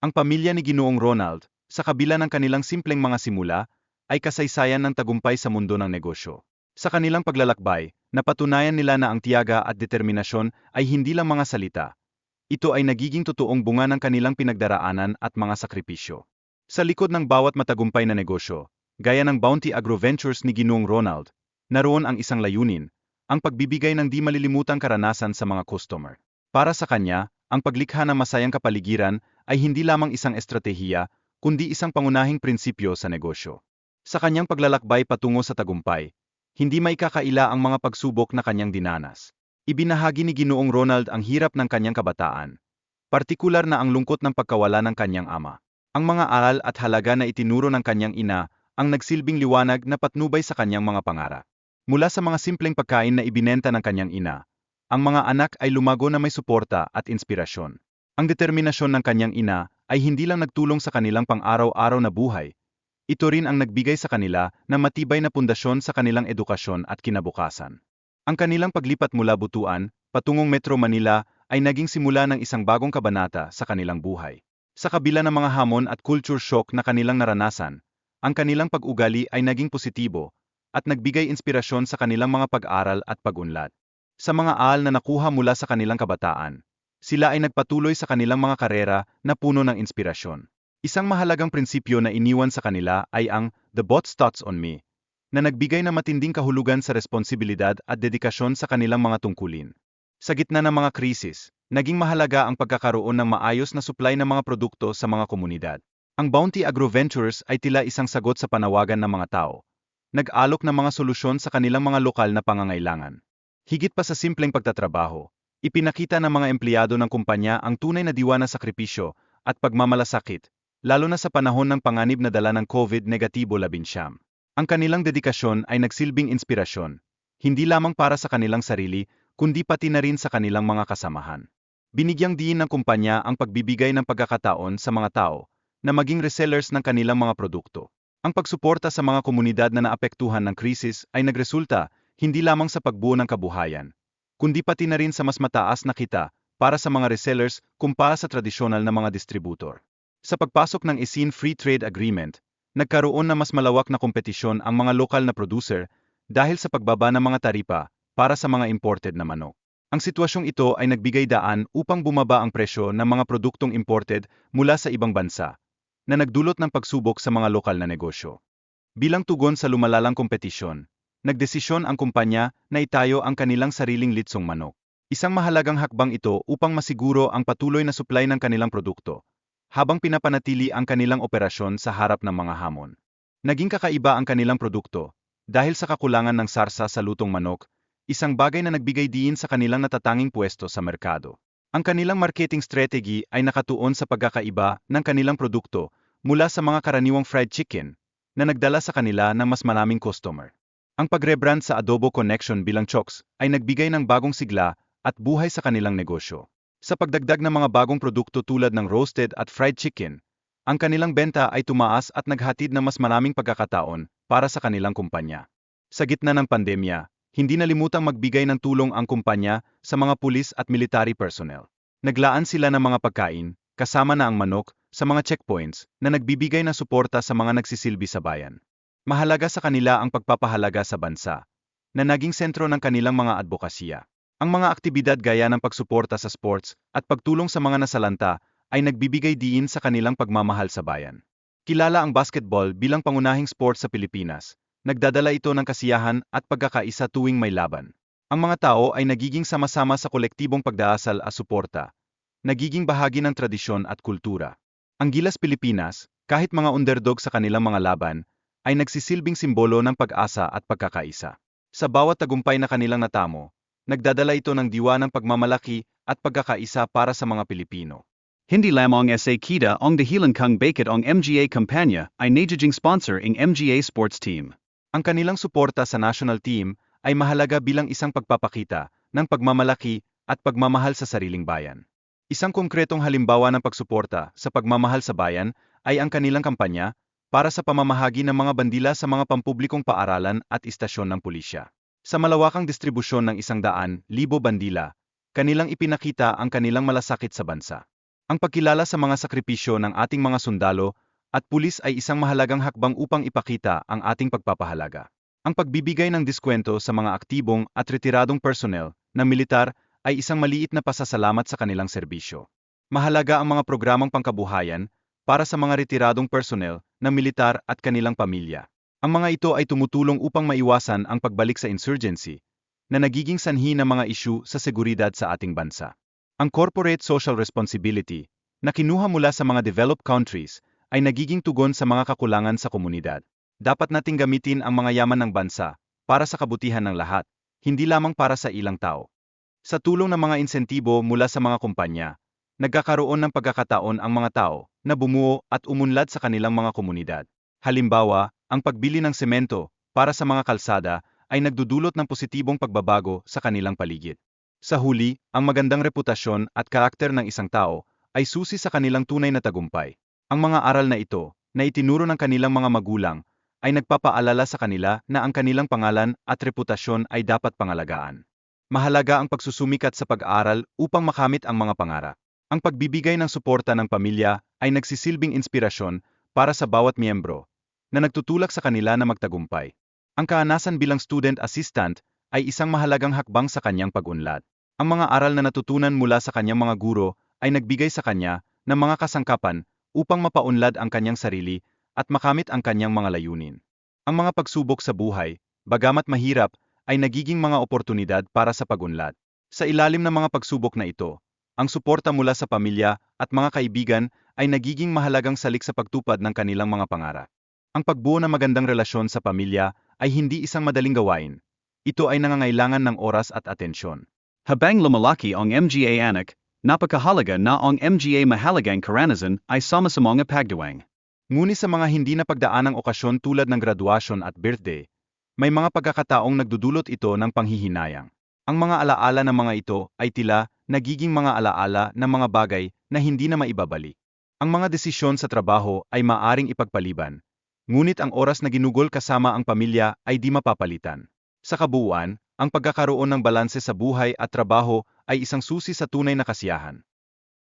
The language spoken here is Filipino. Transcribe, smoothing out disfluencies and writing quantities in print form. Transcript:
Ang pamilya ni Ginoong Ronald, sa kabila ng kanilang simpleng mga simula, ay kasaysayan ng tagumpay sa mundo ng negosyo. Sa kanilang paglalakbay, napatunayan nila na ang tiyaga at determinasyon ay hindi lang mga salita. Ito ay nagiging totoong bunga ng kanilang pinagdaraanan at mga sakripisyo. Sa likod ng bawat matagumpay na negosyo, gaya ng Bounty Agro Ventures ni Ginoong Ronald, naroon ang isang layunin, ang pagbibigay ng di malilimutang karanasan sa mga customer. Para sa kanya, ang paglikha ng masayang kapaligiran ay hindi lamang isang estratehiya, kundi isang pangunahing prinsipyo sa negosyo. Sa kanyang paglalakbay patungo sa tagumpay, hindi maikakaila ang mga pagsubok na kanyang dinanas. Ibinahagi ni Ginoong Ronald ang hirap ng kanyang kabataan, partikular na ang lungkot ng pagkawala ng kanyang ama. Ang mga aral at halaga na itinuro ng kanyang ina ang nagsilbing liwanag na patnubay sa kanyang mga pangarap. Mula sa mga simpleng pagkain na ibinenta ng kanyang ina, ang mga anak ay lumago na may suporta at inspirasyon. Ang determinasyon ng kanyang ina ay hindi lang nagtulong sa kanilang pang-araw-araw na buhay, ito rin ang nagbigay sa kanila ng matibay na pundasyon sa kanilang edukasyon at kinabukasan. Ang kanilang paglipat mula Butuan, patungong Metro Manila, ay naging simula ng isang bagong kabanata sa kanilang buhay. Sa kabila ng mga hamon at culture shock na kanilang naranasan, ang kanilang pag-ugali ay naging positibo at nagbigay inspirasyon sa kanilang mga pag-aral at pag-unlad. Sa mga aral na nakuha mula sa kanilang kabataan, sila ay nagpatuloy sa kanilang mga karera na puno ng inspirasyon. Isang mahalagang prinsipyo na iniwan sa kanila ay ang "The boat starts on me", na nagbigay ng matinding kahulugan sa responsibilidad at dedikasyon sa kanilang mga tungkulin. Sa gitna ng mga krisis, naging mahalaga ang pagkakaroon ng maayos na supply ng mga produkto sa mga komunidad. Ang Bounty Agro Ventures ay tila isang sagot sa panawagan ng mga tao. Nag-alok ng mga solusyon sa kanilang mga lokal na pangangailangan. Higit pa sa simpleng pagtatrabaho, ipinakita ng mga empleyado ng kumpanya ang tunay na diwa ng sakripisyo at pagmamalasakit, lalo na sa panahon ng panganib na dala ng COVID-19. Ang kanilang dedikasyon ay nagsilbing inspirasyon, hindi lamang para sa kanilang sarili, kundi pati na rin sa kanilang mga kasamahan. Binigyang diin ng kumpanya ang pagbibigay ng pagkakataon sa mga tao na maging resellers ng kanilang mga produkto. Ang pagsuporta sa mga komunidad na naapektuhan ng krisis ay nagresulta hindi lamang sa pagbuo ng kabuhayan, kundi pati na rin sa mas mataas na kita para sa mga resellers kumpara sa tradisyonal na mga distributor. Sa pagpasok ng ASEAN Free Trade Agreement, nagkaroon na mas malawak na kompetisyon ang mga lokal na producer dahil sa pagbaba ng mga taripa para sa mga imported na manok. Ang sitwasyong ito ay nagbigay daan upang bumaba ang presyo ng mga produktong imported mula sa ibang bansa, na nagdulot ng pagsubok sa mga lokal na negosyo. Bilang tugon sa lumalalang kompetisyon, nagdesisyon ang kumpanya na itayo ang kanilang sariling litsong manok. Isang mahalagang hakbang ito upang masiguro ang patuloy na supply ng kanilang produkto, habang pinapanatili ang kanilang operasyon sa harap ng mga hamon. Naging kakaiba ang kanilang produkto, dahil sa kakulangan ng sarsa sa lutong manok, isang bagay na nagbigay diin sa kanilang natatanging pwesto sa merkado. Ang kanilang marketing strategy ay nakatuon sa pagkakaiba ng kanilang produkto mula sa mga karaniwang fried chicken, na nagdala sa kanila ng mas maraming customer. Ang pag-rebrand sa Adobo Connection bilang Chokes ay nagbigay ng bagong sigla at buhay sa kanilang negosyo. Sa pagdagdag ng mga bagong produkto tulad ng roasted at fried chicken, ang kanilang benta ay tumaas at naghatid ng mas maraming pagkakataon para sa kanilang kumpanya. Sa gitna ng pandemya, hindi nalimutang magbigay ng tulong ang kumpanya sa mga pulis at military personnel. Naglaan sila ng mga pagkain, kasama na ang manok, sa mga checkpoints na nagbibigay ng suporta sa mga nagsisilbi sa bayan. Mahalaga sa kanila ang pagpapahalaga sa bansa, na naging sentro ng kanilang mga advokasya. Ang mga aktibidad gaya ng pagsuporta sa sports at pagtulong sa mga nasalanta ay nagbibigay diin sa kanilang pagmamahal sa bayan. Kilala ang basketball bilang pangunahing sport sa Pilipinas. Nagdadala ito ng kasiyahan at pagkakaisa tuwing may laban. Ang mga tao ay nagiging sama-sama sa kolektibong pagdaasal at suporta, nagiging bahagi ng tradisyon at kultura. Ang Gilas Pilipinas, kahit mga underdog sa kanilang mga laban, ay nagsisilbing simbolo ng pag-asa at pagkakaisa. Sa bawat tagumpay na kanilang natamo, nagdadala ito ng diwa ng pagmamalaki at pagkakaisa para sa mga Pilipino. Hindi lamang sa kita ang dahilan kung bakit ang MGA kampanya ay nagiging sponsor ng MGA Sports Team. Ang kanilang suporta sa national team ay mahalaga bilang isang pagpapakita ng pagmamalaki at pagmamahal sa sariling bayan. Isang konkretong halimbawa ng pagsuporta sa pagmamahal sa bayan ay ang kanilang kampanya para sa pamamahagi ng mga bandila sa mga pampublikong paaralan at istasyon ng pulisya. Sa malawakang distribusyon ng 100,000 bandila, kanilang ipinakita ang kanilang malasakit sa bansa. Ang pagkilala sa mga sakripisyo ng ating mga sundalo at pulis ay isang mahalagang hakbang upang ipakita ang ating pagpapahalaga. Ang pagbibigay ng diskwento sa mga aktibong at retiradong personnel na militar ay isang maliit na pasasalamat sa kanilang serbisyo. Mahalaga ang mga programang pangkabuhayan para sa mga retiradong personnel na militar at kanilang pamilya. Ang mga ito ay tumutulong upang maiwasan ang pagbalik sa insurgency na nagiging sanhi ng mga isyu sa seguridad sa ating bansa. Ang corporate social responsibility na kinuha mula sa mga developed countries ay nagiging tugon sa mga kakulangan sa komunidad. Dapat nating gamitin ang mga yaman ng bansa para sa kabutihan ng lahat, hindi lamang para sa ilang tao. Sa tulong ng mga insentibo mula sa mga kumpanya, nagkakaroon ng pagkakataon ang mga tao na bumuo at umunlad sa kanilang mga komunidad. Halimbawa, ang pagbili ng semento para sa mga kalsada ay nagdudulot ng positibong pagbabago sa kanilang paligid. Sa huli, ang magandang reputasyon at karakter ng isang tao ay susi sa kanilang tunay na tagumpay. Ang mga aral na ito, na itinuro ng kanilang mga magulang, ay nagpapaalala sa kanila na ang kanilang pangalan at reputasyon ay dapat pangalagaan. Mahalaga ang pagsusumikat sa pag-aaral upang makamit ang mga pangarap. Ang pagbibigay ng suporta ng pamilya ay nagsisilbing inspirasyon para sa bawat miyembro na nagtutulak sa kanila na magtagumpay. Ang kaanasan bilang student assistant ay isang mahalagang hakbang sa kanyang pag-unlad. Ang mga aral na natutunan mula sa kanyang mga guro ay nagbigay sa kanya ng mga kasangkapan upang mapaunlad ang kanyang sarili at makamit ang kanyang mga layunin. Ang mga pagsubok sa buhay, bagamat mahirap, ay nagiging mga oportunidad para sa pag-unlad. Sa ilalim ng mga pagsubok na ito, ang suporta mula sa pamilya at mga kaibigan ay nagiging mahalagang salik sa pagtupad ng kanilang mga pangarap. Ang pagbuo ng magandang relasyon sa pamilya ay hindi isang madaling gawain. Ito ay nangangailangan ng oras at atensyon. Habang lumalaki ang MGA anak, napakahalaga na ang MGA mahalagang karanasan ay sama-samang pagdiwang. Ngunit sa mga hindi napagdaanang okasyon tulad ng graduasyon at birthday, may mga pagkakataong nagdudulot ito ng panghihinayang. Ang mga alaala ng mga ito ay tila nagiging mga alaala ng mga bagay na hindi na maibabalik. Ang mga desisyon sa trabaho ay maaring ipagpaliban, ngunit ang oras na ginugol kasama ang pamilya ay di mapapalitan. Sa kabuuan, ang pagkakaroon ng balanse sa buhay at trabaho ay isang susi sa tunay na kasiyahan.